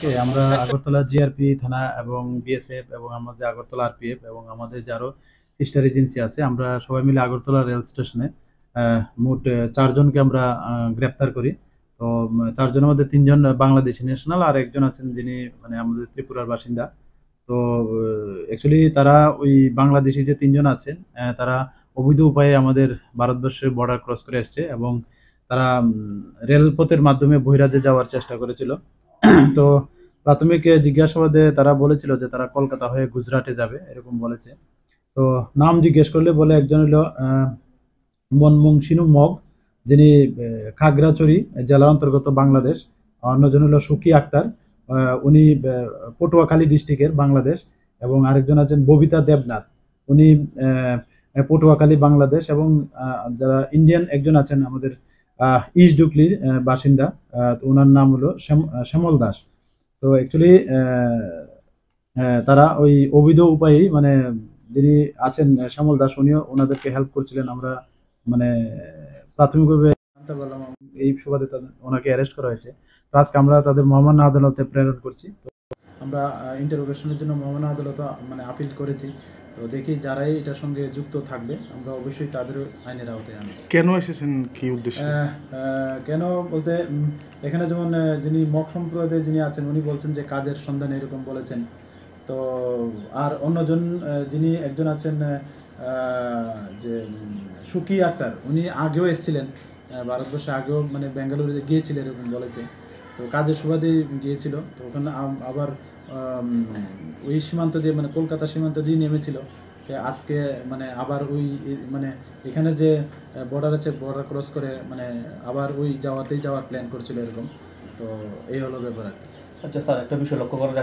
আজকে আমরা আগরতলা জিআরপি থানা এবং বিএসএফ এবং আমাদের আগরতলা আরপিএফ এবং আমাদের যে আরো সিস্টার এজেন্সি আছে, আমরা সবাই মিলে আগরতলা রেল স্টেশনে মোট 4 জনকে আমরা গ্রেপ্তার করি। তো 4 জনের মধ্যে 3জন বাংলাদেশি ন্যাশনাল আর একজন আছেন যিনি মানে আমাদের ত্রিপুরার বাসিন্দা। তো অ্যাকচুয়ালি তারা ওই বাংলাদেশি যে 3জন আছেন, তারা অবৈধ উপায়ে আমাদের ভারতবর্ষের বর্ডার ক্রস করে এসছে এবং তারা রেলপথের মাধ্যমে বহিরাজ্যে যাওয়ার চেষ্টা করেছিল। তো প্রাথমিক জিজ্ঞাসাবাদে তারা বলেছিল যে তারা কলকাতা হয়ে গুজরাটে যাবে, এরকম বলেছে। তো নাম জিজ্ঞেস করলে বলে একজন হলো মনমুংসিনু মগ, যিনি খাগড়াছড়ি জেলার অন্তর্গত বাংলাদেশ। অন্যজন হলো সুকি আক্তার, উনি পটুয়াখালী ডিস্ট্রিক্টের বাংলাদেশ। এবং আরেকজন আছেন ববিতা দেবনাথ, উনি পটুয়াখালী বাংলাদেশ। এবং যারা ইন্ডিয়ান একজন আছেন আমাদের ইস্ট ডুকলির বাসিন্দা, তো ওনার নাম হলো শ্যামল দাস। তো অ্যাকচুয়ালি তারা ওই অবৈধ উপায়েই মানে যিনি আছেন শ্যামল দাস, উনিও ওনাদেরকে হেল্প করছিলেন। আমরা মানে প্রাথমিকভাবে জানতে পারলাম, এই সুবাদে ওনাকে অ্যারেস্ট করা হয়েছে। তো আজকে আমরা তাদের মহামান্য আদালতে প্রেরণ করছি। তো আমরা ইন্টারোগেশনের জন্য মহামান্য আদালতে মানে আপিল করেছি। তো দেখি যারাই এটার সঙ্গে যুক্ত থাকবে আমরা অবশ্যই তাদের আইনের আওতায় আনব। কেন এসেছেন, কি উদ্দেশ্যে? কেন বলতে, এখানে যেমন যিনি মগ সম্প্রদায়ে যিনি আছেন উনি বলছেন যে কাজের সন্ধানে, এরকম বলেছেন। তো আর অন্যজন যিনি একজন আছেন যে সুকি আক্তার, উনি আগেও এসেছিলেন ভারতবর্ষে, আগেও মানে বেঙ্গালুরুতে গিয়েছিলেন এরকম বলেছে। তো কাজের সুবাদে গিয়েছিল, তো ওখানে আবার ওই সীমান্ত দিয়ে মানে কলকাতা সীমান্ত দিয়ে নেমেছিল। আজকে মানে আবার ওই মানে এখানে যে বর্ডার আছে, বর্ডার ক্রস করে মানে আবার ওই যাওয়ার প্ল্যান করছিল এরকম। তো এই হলো ব্যাপার। আচ্ছা স্যার, একটা বিষয় লক্ষ্য করা